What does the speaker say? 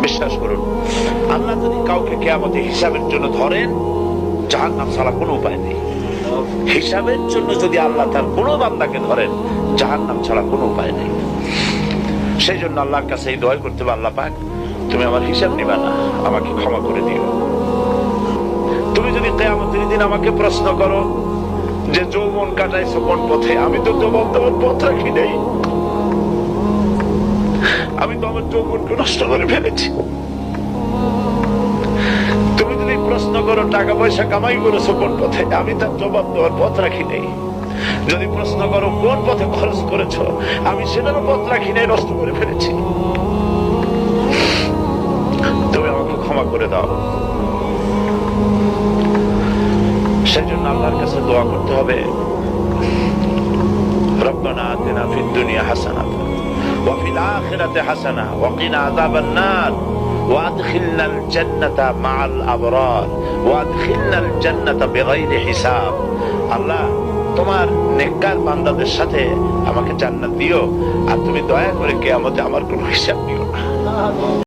বিশ্বাস করুন, আল্লাহ যদি কাউকে কিয়ামতে হিসাবের জন্য ধরেন, জাহান্নাম ছাড়া কোনো উপায় নেই। হিসাবের জন্য যদি আল্লাহ তার কোনো বান্দাকে ধরেন, জাহান্নাম ছাড়া কোনো উপায় নেই। সেই জন্য আল্লাহর কাছে এই দোয়া করতে হবে, আল্লাহ পাক তুমি আমার হিসাব নিবা না, আমাকে ক্ষমা করে দিও। তুমি যদি কিয়ামতের দিন আমাকে প্রশ্ন করো যে যৌবন কাটাইছো কোন পথে, আমি তো জবাব দেওয়ার পথ রাখি নাই। আমি তো আমার যৌবনকে নষ্ট করে ফেলেছি। তুমি যদি প্রশ্ন করো টাকা পয়সা কামাই করেছো কোন পথে, আমি তার জবাব দেওয়ার পথ রাখি নাই। যদি প্রশ্ন করো কোন পথে খরচ করেছো, আমি সেটারও পথ রাখি নাই, নষ্ট করে ফেলেছি। তুমি আমাকে ক্ষমা করে দাও। সেই জন্য আল্লাহর কাছে দোয়া করতে হবে, রব্বানা আতিনা ফিদ দুনিয়া হাসানাতান ওয়া ফিল আখিরাতি হাসানা ওয়া কিনা আযাবান নার ওয়া আদখিলনাল জান্নাতা মাআল আবরার ওয়া আদখিলনাল জান্নাতা বিগাইরি হিসাব। আল্লাহ, তোমার নেককার বান্দাদের সাথে আমাকে জান্নাত দিও, আর তুমি দয়া করে কিয়ামতে আমার কোনো হিসাব দিও না।